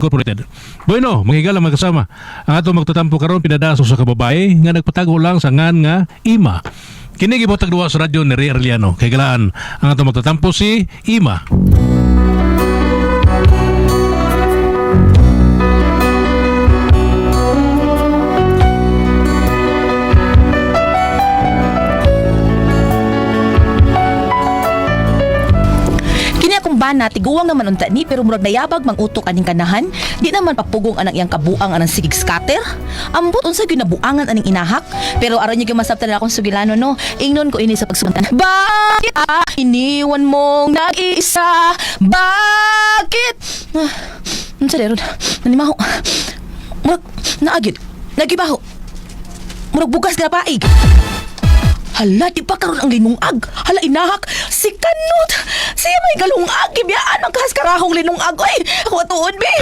Incorporated. Bueno, manghigala mga kasama. Ang ato magtatampo karon pinadaso sa kababae nga nagpatago lang sa ngan nga Ima. Kini gibotag duwa sa radyo ni Ray Arellano. Kay galaan ang ato magtatampo si Ima. Bana tiguwang naman unta ni pero murag nayabag mangutok aning kanahan di naman papugong anang iyang kabuang anang sigig scatter ambot unsa gyud nabuangan aning inahak pero aron niya masabtan na akong sugilano no ingnon ko ini sa pagsumuntan bakit iniwan mong nag-iisa bakit unsa deron nanimaho murag naagid nagibaho murag bugas na paig. Hala, di pa karon ang linungag. Hala, inahak. Si Kanot. Siya may galungag. Ibiyaan ang kahaskarahong linungag. Ay, ako atuon, be.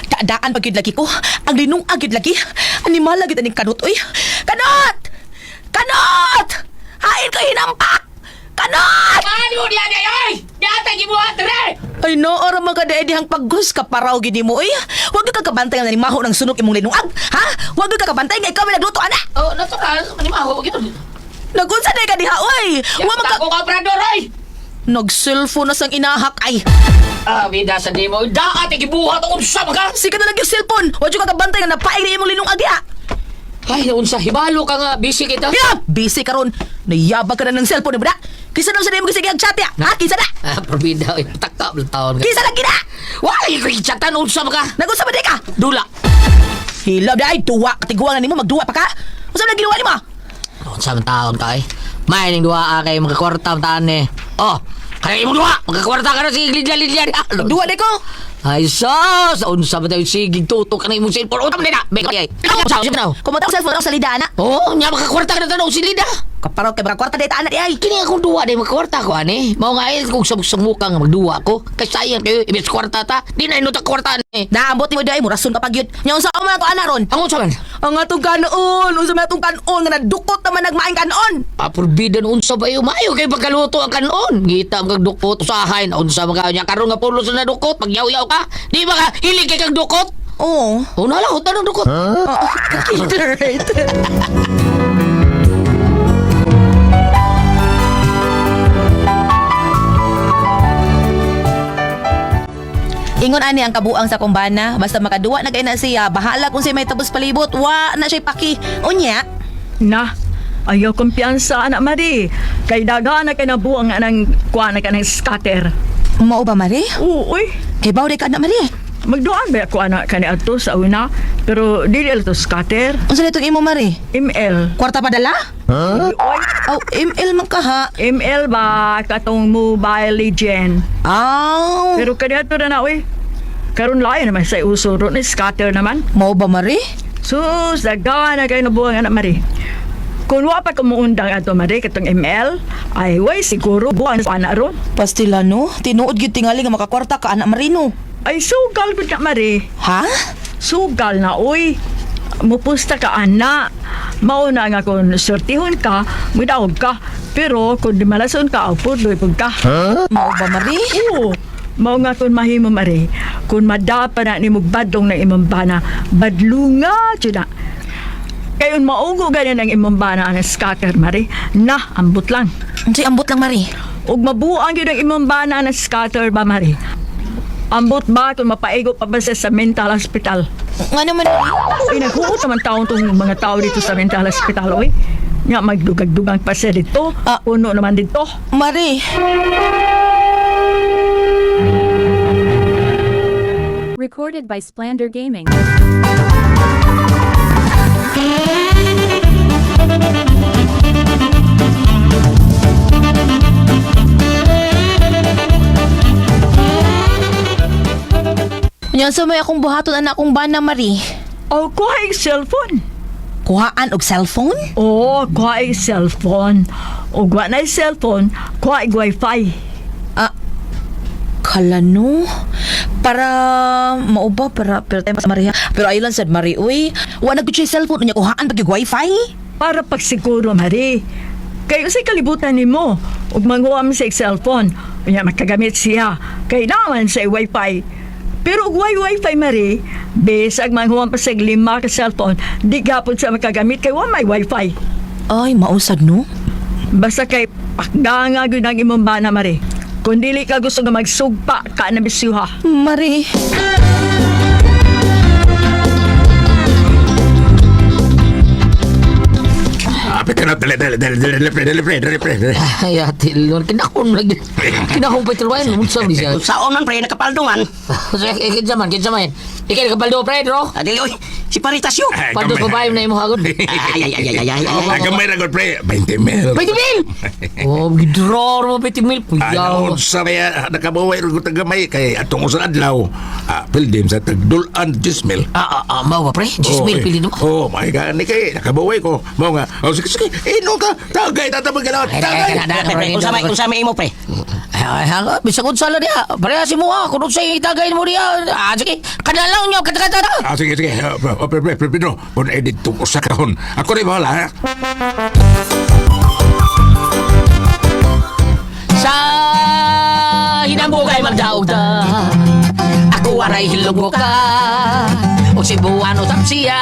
Taadaan pag yun lagi ko. Ang linungag yun lagi. Animal lagi taning Kanot, oy. Kanot! Kanot! Hain ko hinampak! Kanot! Ano diyan ay oy? Yata gibuhat re. Ay no, ora magkadaedihang paggus ka paraw gini mo, oy. Huwag ka kabantay nga maho ng sunok imong linungag. Ha? Huwag ka kabantay nga ikaw may nagluto, ana. Oh, natural, manimaho gito. Nagunsa na ka diha, oy. Huwag Yata ko kabrador oy. Nag-cellphone na sang inahak, ay. Ah, bida sa dimo. Daat gibuhat ang unsa ka. Sige na lang yung cellphone. Huwag yung kakabantay nga napaing na imong linungag, ya. Ay, unsa hibalo ka nga busy kita. Ya! Busy ka ron. Nayabag ka na ng cellphone, di ba? Kisa na sa mo kasi ang chat, ya. Ha? Kisa na? Ah, probida oy, takta bel taon ka. Kisa na gina! Why ko chatan unsa ka? Nagunsa ba di ka? Dula. Hilaw na ay, duwa. Katiguangan ni mo, magduwa pa ka. Unsa na ginawa ni mo? Unsa man taon ka ay? May ning duha kay magkakwarta ang taan eh. Oh, kaya mo duha, magkakwarta ka na si Lidya. Duwa di ko. Ay sus, unsa ba tayo sigig tutok ka na imong cellphone? Utam na, may kaya. Unsa ba? Kumata ko cellphone ako sa lida, ana. Oh, nya makakwarta ka na tanong si Lida. Kaparaw kay kwarta dito, ana di ay. Kini akong duwa day magkwarta ko ani. Mao nga ay kung sabog muka nga magduwa ko. Kay sayang kayo ibis kwarta ta. Di na inutak kwarta ni. Naambot ni mo di ay, murason ka pagyud. Nya unsa man ato ana ron? Ang unsa man? Ang atong kanon, unsa man atong kanon nga nadukot naman nagmaing kanon. Papurbidan unsa ba yung mayo kay pagkaluto ang kanon. Ngita ang kagdukot usahay na unsa mga nya karon nga pulos na dukot pagyaw-yaw ka. Di ba ka hilig kay kag dukot? Oo. Oh, nalahot na ng dukot. Right. Ingon ani ang kabuang sa kumbana, basta makaduwa na kay na siya, bahala kung siya may tapos palibot, wa na siya paki. Unya, Na, ayaw kumpiyansa, anak Mari. Kay daga na kay nabuang anang kuha na ka ng scatter. mao ba Mari? Uy, Kay baw ka na Mari. magduan ba ako anak ka ni Ato sa una, pero dili to scatter. Unsa nitong imo Mari? ML. Kwarta padala? Uy, Aw, ML man ka ha. ML ba katong Mobile Legend? Aw, Pero kaya to na uy. Karon lain naman sa uso ron ni scatter naman. mao ba Mari? Sus, daga na kay nabuang anak Mari. Kung wa pa kumuundang ato Mari katong ML, ay way siguro buwan sa anak ron. Pastila no, tinuod gyud tingali nga makakwarta ka anak Marino. Ay sugal gud na Mari. Ha? Sugal na uy. Mupusta ka ana. Mauna nga kung sortihon ka, midawag ka. Pero kung di malason ka, pudloy pag ka. Mao ba Mari? Oo. Mao nga kung mahimo Mari. Kung madapa na ni badlong ng imong bana, badlunga dyan na. Kayon maugo ganyan ang imong bana ang scatter Mari. Na, ambot lang. Unsay ambot lang Mari? Ug mabuang yun ang imong bana ang scatter ba Mari? Ambot ba kung mapaigo pa ba sa mental hospital? Nga naman Ay, naghuot naman taon tong mga tao dito sa mental hospital, oy. Nga, magdugag-dugang pa siya dito. Puno naman dito. Mari. Recorded by Splander Gaming. Nya sa may akong buhaton anak kong bana Mari. Oh, kuha yung cellphone. Kuhaan og cellphone? Oh, kuha yung cellphone. O kuha na yung cellphone, kuha yung wifi. Kalano? Para mauba para tayo mas Maria. Pero aylan sad Mari, uy. Wa nagud siya cellphone unya kuhaan pag wifi. Para pagsiguro, Mari. Kay usay kalibutan nimo ug manghuam sa cellphone. Unya makagamit siya. Kay naman sa wifi. Pero ug wifi mari, bisag manghuam pa sa 5 ka cellphone, di gapon sa makagamit kay wa may wifi. Ay, mausag no? Basta kay pakdanga gyud ang imong bana mari. Kung dili ka gusto nga magsugpa ka na bisyuha. Mari. Apit ka na, dali, pre. Ay, atil. Kinakon lagi. Kinakon pa ito. Munsa mo siya. Saon man pre nakapaldungan. Kinsa man. Ikay nakapaldo, pre, bro. Adili oy, si Paritasyo. Pando ko ba yung na imo hagod? Ay. Gamay na gud pre, 20 mil. 20 mil! Oh, gidror mo 20 mil. Ano Puyaw. sa kaya nakabuhay rin ko tagamay kay atong sa adlaw. Pildim sa tagdulan 10 mil. Mau ba, pre? 10 mil pili mo. Oh, my God, ni kay nakabuhay ko. Mao nga. Oh, sige. Ino ka, tagay tatabag ka na. Tagay. Unsa may imo pre? Ay, hanga, bisag unsala dia. Pareha si mo kung sa itagay mo dia. Sige, kadalaw niyo, kata-kata na. Sige. Pre, Pedro, kung edit itong usa kahon. Ako rin bahala, ha? Sa hinambugay magdaog ta. Ako waray hilog ka. O si Buwano Sapsiya.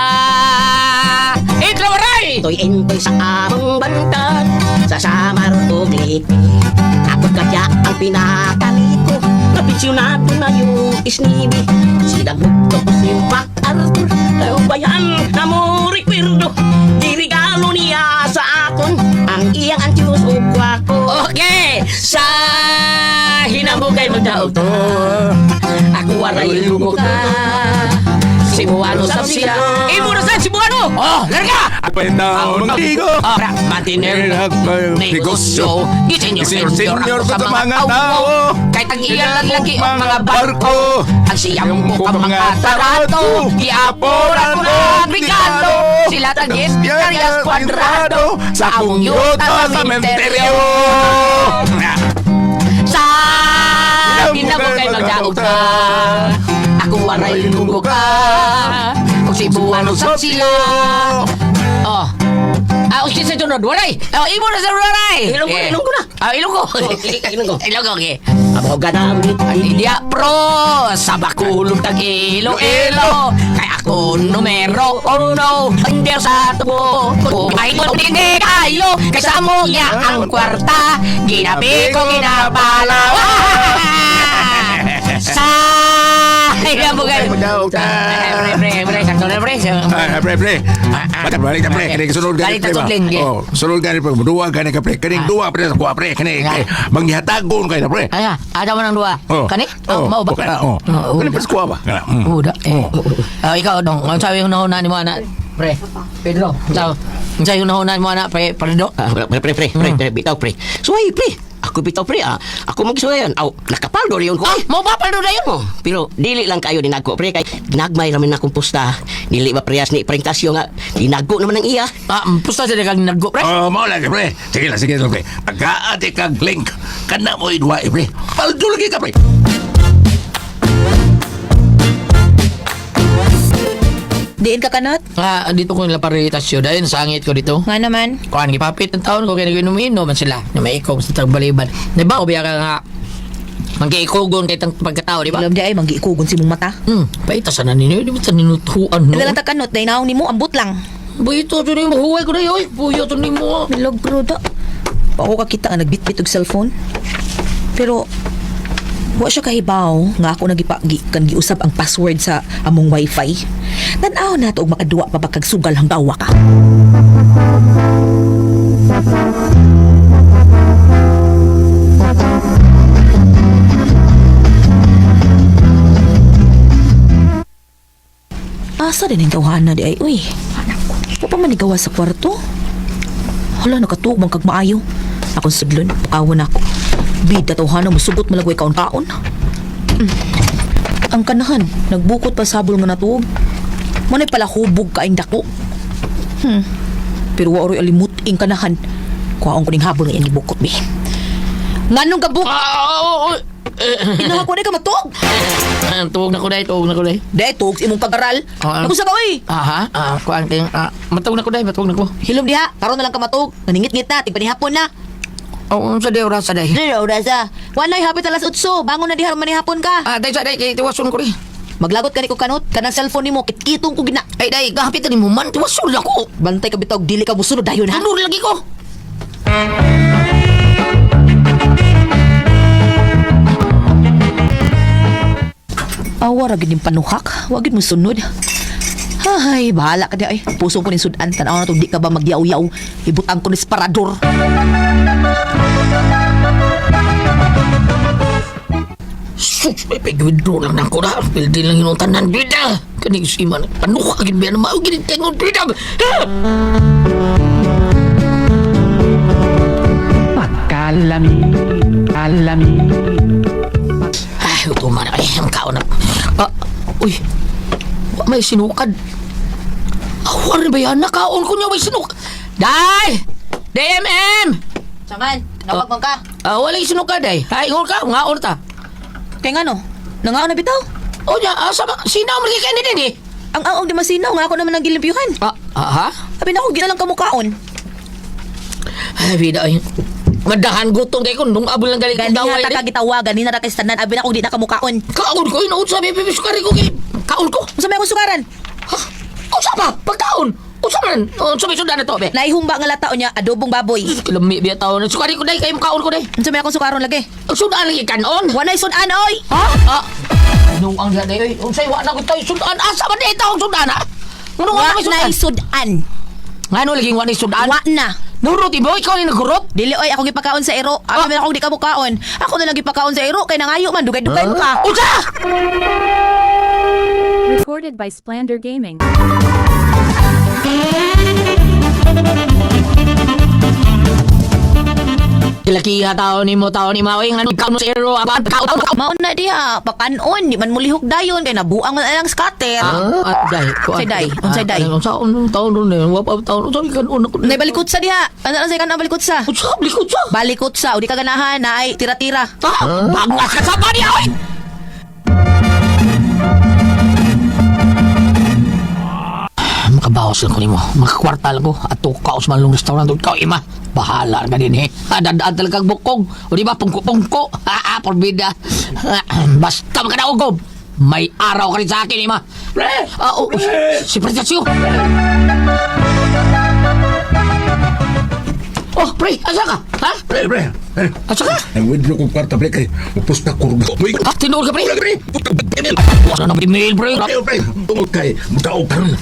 Ito waray! Toy entoy sa among bantag sa Samar ug Lipi. Ako kaya ang pinakaliko. Napensyonado na yung isnibi. Silang hugto ko si Mac Arthur. Tayo bayan na mo rekwirdo. Dirigalo niya sa akon ang iyang antius ug kwako. Okay! Sa hinambugay magdaog ta. Ako waray hilog ka. Si Buwano Sapsiya. Imo na saan si Buwano? Oh, larga! At pa na magkigo. Matiner negosyo. Senyor sa mga tao. Kahit ang iyan lang lagi ang mga barko. Ang siyang buka mga tarato. Giaporan ko na bigalo. Sila tagis, karyas kwadrado. Sa akong yuta sa menteryo. Sa hinabugay magdaog ka. Ako waray lugo ka. Kung si Buwano Sapsiya. Oh. Usti sa tunod, waray. Imo na sa waray. Ilong ko na. Ilong ko. Ilong ko. Ilong ko, okay. Ako ganamit. Dia pro sa bakulong tag Iloilo. Kaya ako numero 1. Hindi sa tubo. Kumay ko hindi kayo. Kaysa mo niya ang kwarta. Ginabi ko ginapala. Sa Ikaw mo kayo. Pre, sakto na pre. Pre. Balik na pre. Kani sunod Balik na tudling. Oh, sunod gani pre. Duwa gani ka pre. Kani duwa pre sa kuha pre. Kani manghihatagon kay na pre. Aya, ada mo ng dua. Kani? Mau ba? Kani pre sa kuha ba? Udah. Ikaw dong. Ang sabi ko na ni mo anak. Pre, Pedro. Ciao. Ang sabi ko na ni mo anak pre. Pedro. Pre, bitaw pre. Suway pre. Ako bitaw pre Ako magsuwayan. Nakapaldo riyon ko. Mau ba paldo na yun? Pero dili lang kayo dinagko pre kay ginagmay ramen akong pusta. Dili ba preyas ni prentasyo nga dinagko naman ang iya. Pusta sila kang naggo pre. Oh, mau lagi pre. Sige pre. Tagaan kag link. Kana mo idwa pre. Paldo lagi ka pre. Diin ka kanat? Dito ko nila paritasyo dahil sangit ko dito. Nga naman. Kuhan, gipapit ng taon ko kaya nag-inom-inom man sila na may ikaw sa tagbaliban. Diba, ubiya ka nga mag-ikugon kahit ang pagkatao, di ba? Alam di ay, manggiikugon si mong mata. Paitasan na ninyo, di ba sa ninutuan, no? Dalang takanot, na inaong ni mo, ambot lang. Buito, ito na yung mahuway ko na yun. Buyo, ito na mo. Milagro da. Pa ako kakita nga nagbitbit og cellphone. Pero, wa siya kahibaw nga ako kan giusab ang password sa among wifi. Tan-aw na to og makaduwa pa bakag sugal hanggawa ka. Asa din ang tawhana di ay, uy. Wa pa man igawa sa kwarto. Hala, nakatugmang kag maayo. Akong sudlon, pukawan ako. Bida tawhana, musugot malagway kaon-kaon. Ang kanahan, nagbukot pa sabol nga natuog. Manay pala hubog kaing dako. Pero wa oray alimut ing kanahan. Kuhaon ko ning habol nga ini bukot, be. Nganong gabuk? Inahak ko na ka matug. Tuog na ko day, tuog na ko day. Day, tug sa imong pag-aral. Ah, Ako sa ka, uy. Aha, kuan kay matug na ko day, matug na ko. Hilom diha, karon na lang ka matug. Naningit-ngit na, tigpanihapon na. Oo, sa day oras sa day. Dili oras ah. Wanay hapit alas 8. Bangon na diha manihapon ka. Day sa day kay tiwason ko ri. Maglagot ka ni ko kanot, kanang cellphone nimo kitkitong ko gina. Ay day, gahapit ni mo man tiwason ako. Bantay ka bitaw dili ka musunod dayon ha. Ano lagi ko? Awa ra gid yung panuhak, wa gid mo sunod. Ay, bahala ka di ay. Pusong ko ni sudan, tanaw na to di ka ba magyaw-yaw. Ibutang ko ni sparador. Sus, may pagwidro lang na ko na. Pildi lang yung tanan, bida. Kanig si man, panuha kagin ba na maugin tengon, bida. Kalami. Ay, ito man. Ay, ang kaon na. Uy, may sinukad. Awan ba yan? Nakaon ko niya may sinukad. Day! DMM! Saman, nawag man ka. Wala yung sinukad, day. Ay, ingon ka, ngaon ta. Kay ngano? Nangaon na bitaw? O niya, sama, sinaw mo kay din eh. Ang aong di masinaw nga ako naman ang gilimpyuhan. Ha? Sabi na ako ginalang kamukaon. Ay, bida, ay. Madahan gutong kay kun, nung abol lang galing Gani daway na kagitawa, gani na kay stanan, abi na ako di na kamukaon. Kaon ko, inuod sa bebe, sukari ko kay. Kaon ko. Unsa may akong sukaran? Ha? Unsa ba? Pagkaon? Unsa man? Unsa may sudan na to, be? Naihumba nga latao niya, adobong baboy. Kilami biya taon. Sukari ko day, kayo kaon ko day. Unsa may akong sukaron lagi? Sudan lagi kanon. Wanay sudan oy. Ha? Anong ang diyan day? Unsay wa na ko tayo sudan? Asa man day taong sudan ha? Ngano wa na Wanay sudan? sudan. Ngano lagi wa na sudan? Wa na. Nurot ibo, ikaw ni nagurot? Dili oy, ako gipakaon sa ero. Abi man ako di ka mukaon. Ako na lang gipakaon sa ero kay nangayo man dugay-dugay mo ka. Unsa? Recorded by Splander Gaming. Kilakiha taon ni mo taon ni Mawing ngano ikaw no zero aban kaon. Mao na diha, pakanon, di man mulihok dayon kay nabuang man lang scatter. Day. Unsay day? Unsay day? Unsa taon ron eh? Wa pa taon unsa kanon ako. Nay balikot sa diha. Ano say kan balikot sa? Unsa likod sa? Balikot sa, udi ka ganahan na ay tira-tira. Bangas ka sa bani oy. Makabawas lang ko nimo. Makakwarta lang ko. Ato kaos man long restaurant. Ikaw ima. Bahala ka din eh. Dadaan talagang bukog. O di ba? Pungko-pungko. Porbida. Basta makanaugom. May araw ka rin sa akin, ima. Pre! Si Pretasyo. Oh, pre, asa ka? Ha? Pre! Asa ka? Ang withdraw kong kwarta, pre, kay upos na kurga. Uy, Tinuod ka, pre? pre! Puta, email! Wala na email, pre. Pre! Tungod kay, magkaog karon.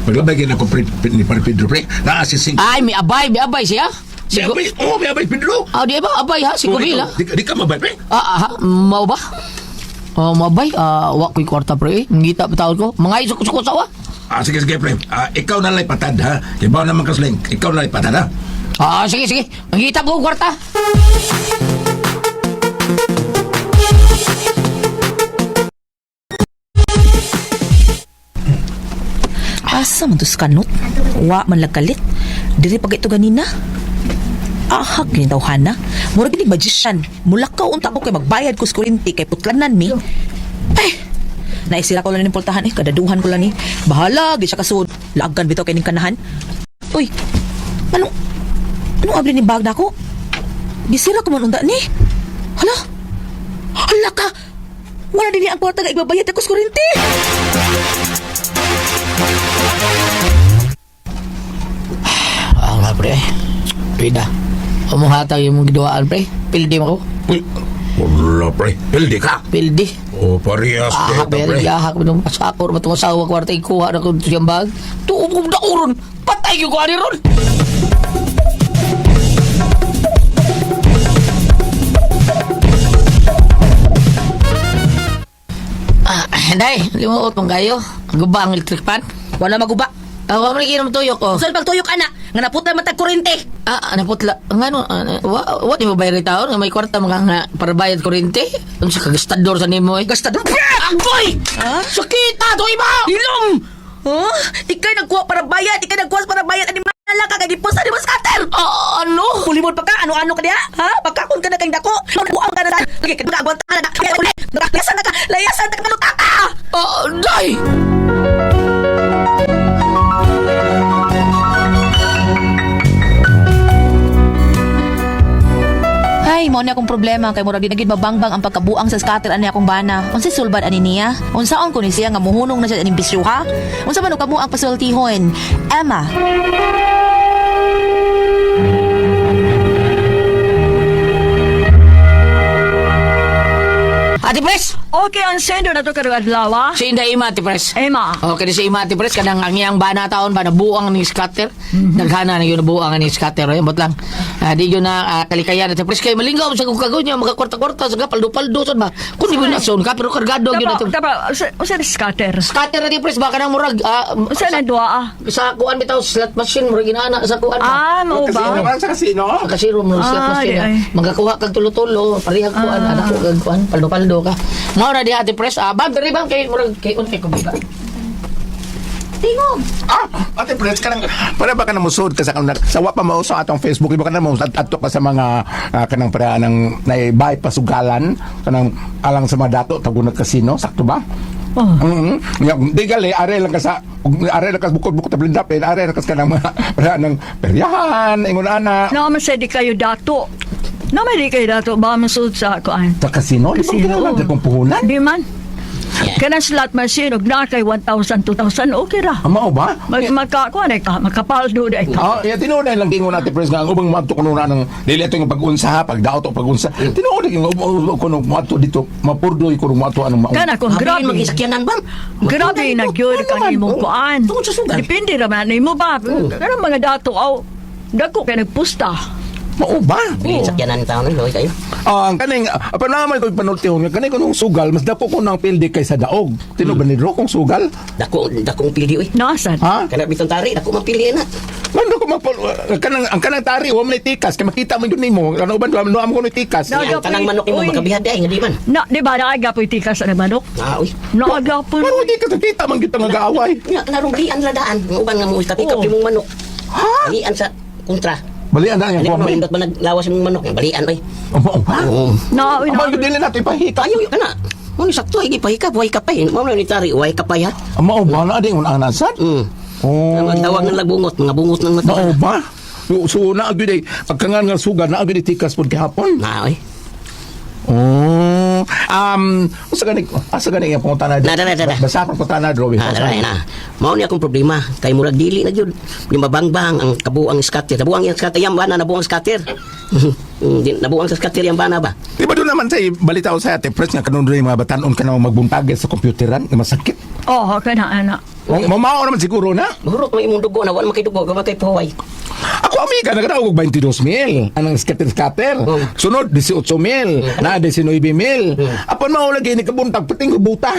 Maglabay gina ko, pre, ni Pedro, pre. Naasising. Ay, may abay siya. May abay! Oo, may abay, Pedro! Di ba? Abay, ha? Si Kubil, ha? Di ka mabay, pre? Mau ba? Mabay, wa ko'y kwarta, pre. Ngita pa taon ko. Mga isok-isok sa wa. Sige, pre. Ikaw na lang patad, ha? Ibaw naman kasling. Ikaw na lang patad, ha? Sige. Ngita ko kwarta. Asa man to kanot? Wa man lagkalit. Diri pag ito ganina. Ahak ni tawhana. Murag ni magician. Mulakaw unta ko kay magbayad ko sa kuryente kay putlanan mi. Ay. Naisira ko lang ni pultahan kadaduhan ko lang ni. Bahala gi siya kasud. Lagan bitaw kay ning kanahan. Uy. Anong abli ni bag na ko? Gisira ko man unta ni. Hala. Hala ka. Wala din ang kwarta nga ibabayad ako sa kuryente. Nga, pre. Pida. Umuhatag yung mong giduaan, pre. Pildi mo ko. Uy, wala, pre. Pildi ka. Pildi. O, parehas, Pero yahak mo nung masakor mo itong asawa kwarta ikuha na kung siyang bag. Tuong kong dauron. Patay yung kuha ni Ron. Day, limuot mong kayo. Gubang electric pan. Wala maguba. Ako mo naginom tuyok ko. Saan pagtuyok ana? Nga naputa matag kuryente. Naputla. Nga no, what mo bayari taon? Nga may kwarta mga nga para bayad kuryente? Ano sa kagastador sa nimo eh? Gastador. Agoy! Ha? Sakita to iba! Ilom! Huh? Ikay nagkuha para bayad. Ikay nagkuha para bayad. Ala ka kagipusa ni mo scatter. Ano? Kulimod pa ka, ano-ano ka diha? Ha? Pagkakon ka na kang dako. Buang ka na dahil. Lagi ka nag-agwanta ka na. Kaya ulit. Layasan na ka. Layasan na ka. Maluta ka. Day! Ay, mo na akong problema kay murag di nagid mabangbang ang pagkabuang sa scatter ani akong bana. Unsa sulbad ani niya? Unsaon ko ni siya nga muhunong na siya aning bisyo ha? Unsa man og kamo ang pasultihon? Emma. Ate Pres! Okay, ang sendo na to karong adlaw, ah. Si Inday Ima, Ate Pres. Emma. Okay, si Ima, Ate Pres, kanang ang iyang bana taon ba, nabuang ni scatter. Naghana na yun, nabuang ni scatter. Ayun, bot lang. Di yun na kalikayan, Ate Pres. Kaya malinggaw sa kukagaw niya, magkakwarta-kwarta, sa paldo-paldo, son ba? Kung di mo nason ka, pero kargado yun, Ate Pres. Tapa, usa scatter. Scatter, Ate Pres, baka nang murag, Usa na dua, ah. sa kuan bitaw, slot machine, murag inaana sa kuan ba? Ah, mao ba? sa kasino? Kasi room mo slot Ah, machine. di ay. Magakuha kag tulo-tulo, parihag kuan, anak ko kag kuan, paldo-paldo ka. Mao na di Ate Pres, bag diri bang kay murag kay unsay ko ba? Tingog. Ate Pres, kanang, para ba ka na musod ka sa kanang, sawa pa mo sa atong Facebook, iba ka na mo, ato ka sa mga, kanang para ng, naibay pasugalan, kanang, alang sa mga dato, tagunag kasino, sakto ba? Oh. Di gali, are lang ka sa, are lang ka bukod-bukod na blindapin, are lang ka sa kanang mga, para ng peryahan, ingon ana. Naman sa di kayo dato. Naman di kayo dato ba masud sa kuan? Sa kasino, di ba kinala kong puhunan? Di man. Kana slot machine og na kay 1,000 2,000 okay ra. Mao ba? Magkakuan ay ka, makapaldo day ka. Tinuod lang gingon natin Pres nga ang ubang madto kuno na ng dili ito yung pag-unsa ha, pagdaot o pag-unsa. Tinuod yung kuno madto dito, mapurdoy kuno madto anong maun. Kana ko Grabe. grabe. Mag-isakyanan bang? Grabe na gyud kang imong kuan. Tungod sa sugal. Depende ra man nimo ba. Kana mga dato aw dako kay nagpusta. Mao ba? Mag-isakyanan taon ng kayo. Ang kaning apa naman ko panultihon nga kaning kunong sugal mas dako ko nang pildi kaysa daog. Tinuod ba ni Ro kung sugal? Dakong pili oy. Nasan? Ha? Kana bitong tari, dako mapili na. Ano ko ang kanang tari wa man tikas kay makita man gyud nimo. Ano ba no am ko ni tikas. No. Ang tanang manok mo Uy. makabihat ay nga di man. Na di ba naaga po tikas sa manok? Uy. Naaga po. Pero di ka kita man gyud nga gaaway. Nga narong lian ladaan. Ang uban nga mo itakikap Oo. yung manok. Ha? Lian sa kontra. Balian na Ano yung mo kuwan. indot man naglawas yung manok, balian oy. Mao ba? Oo. Naawi Aba na. gyud dili natin pahita. Tayo yun kana. Mo ni sakto ay gipahika, buhay ka pa. Mo ni tari, buhay ka pa ya. Mao ba na di un anasad? Oh. Ang tawag ng lagbungot, mga bungot ng mata. Mao ba? So na agud ay pagkangan nga sugar na agud tikas pud gihapon. Na oy. Oh. Asa gani yung pangutana Na. Basa ko pangutana dro. Ah, dara na. Mao ni akong problema. Kay murag dili na gyud. Di mabangbang ang kabuang scatter. Nabuang yung scatter yan bana nabuang scatter. Di nabuang sa scatter yan bana ba? Di ba doon naman sa balita ko sa ate Pres nga kanon rin mga batanon ka na magbuntag sa computeran nga masakit. Oh, kana ana. Mamao naman siguro na. Mahurot mo imong dugo na wala makidugo gamatay paway. Ako amiga nagadaog og 22,000 anang scatter. Sunod 18,000, na 19,000. Apon mao lagi ni kabuntag pating buta.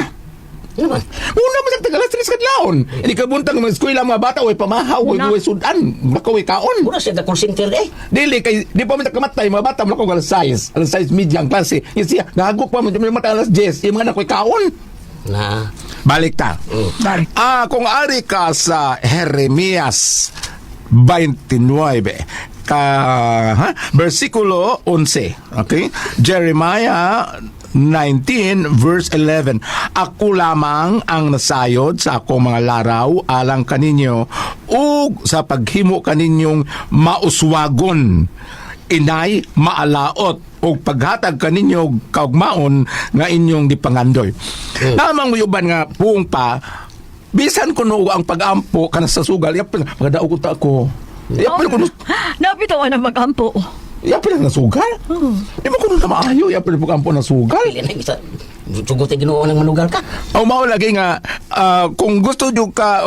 Ano ba? Una man sa tagalas tres kadlawon. Ini kabuntag mga eskwela mga bata way pamahaw way sudan, bakaw kaon. Mura siya call center eh. Dili kay di pa man kamatay mga bata mo ko alas 6 media ang klase. Yung siya nagagok pa mo mata alas 10. Yung mga nakoy kaon. Na. Balik ta. Balik. Kung ari ka sa Jeremias 29 versikulo 11. Okay? Jeremiah 19 verse 11. Ako lamang ang nasayod sa akong mga laraw alang kaninyo ug sa paghimo kaninyong mauswagon inay maalaot o paghatag kaninyo kaugmaon nga inyong dipangandoy. Namang uyuban nga buong pa bisan kuno ang pagampo kana sa sugal yapon magadaog ta ako. Yapon kuno Napito na magampo. yapon na sugal. Di mo kuno na maayo yapon pagampo na sugal. Pili na isa. Tugot ay Ginoo nang manugal ka. Mao lagi nga kung gusto jud ka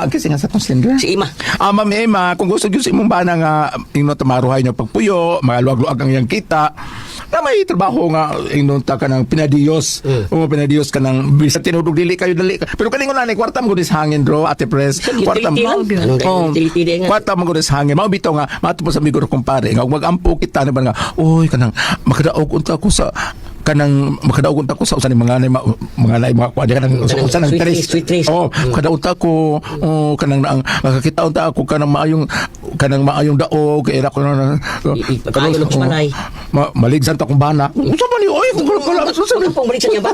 kasi nga sa tong slender. Si Ima. Ma'am Emma, kung gusto jud sa imong bana nga ingno tamaruhay niyo pagpuyo, maluwag-luwag ang iyang kita. Na may trabaho nga ingno ta ka ng pinadiyos. O pinadiyos ka ng bisa tinudog dili kayo dali. Pero kaning una ni kwarta mo dis hangin bro, Ate Pres. Kwarta mo. Anong dahil nga. Kwarta mo dis hangin. Mao bitaw nga mato po sa migo kumpare nga magampo kita na ba nga. Oy kanang makadaog unta ko sa kanang makadaog ta ko sa usan mga mga kuan kanang Kanang usan ng sweet tres. trees, sweet trees. Oh, kadaog ta ko kanang makakita ta ako kanang maayong daog kay ra ko na Pagkayo ng balay. maligsan ta kong bana. Unsa man ni oy kung kala Ano pong balik sa niya ba?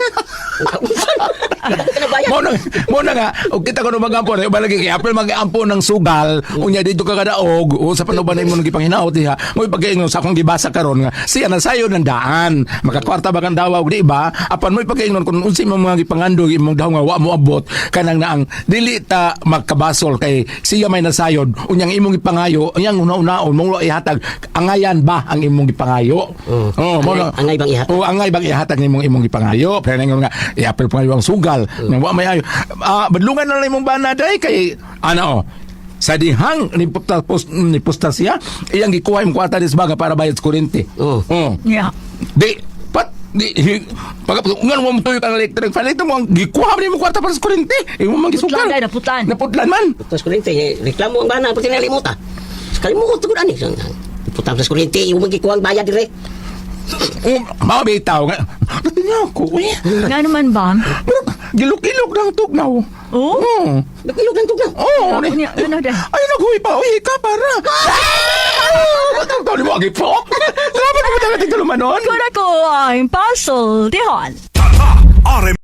mo na nga og kita ko no magampo na balagi kay apel magampo ng sugal unya dito ka kadaog o sa panuban mo nang gipanghinawot diha mo ipagaingon sa akong gibasa karon nga siya na sayo ng daan makakwarta ba kan dawag di ba apan mo ipagaingon kun unsa mo mga gipangandog imong daw nga wa mo abot kanang naang dili ta magkabasol kay siya may nasayod unyang imong ipangayo unyang una-unaon mo ihatag angayan ba ang imong gipangayo mo na Angay bang ihatag? o angay bang ihatag nimong imong gipangayo pero nga iapel pangayo ang sugal nga wa may ayo badlungan na lang imong bana day kay ano sa dihang ni pusta siya iyang gikuha imong kwarta dis baga para bayad sa kuryente Yeah. di pat di pag ngan mo tuyo kang electric fan ito mo ang gikuha mo imong kwarta para sa kuryente imong mang gisugal Putlan, naputlan. naputlan man Tapos kuryente, reklamo ang bana, pati nalimuta. Kalimutan ko ani. Putang sa kuryente, yung magkikuha ang bayad dire. mabitaw nga natin niya ako Nga naman ba? gilok-gilok ng tugnaw Oh? Nagilog lang tugnaw. oh Ano day? ay naghuwi pa uy ka para batang tao ni mo agi po salamat mo dapat ito lumanon Kura ko ang puzzle, Tihon. Tatak RM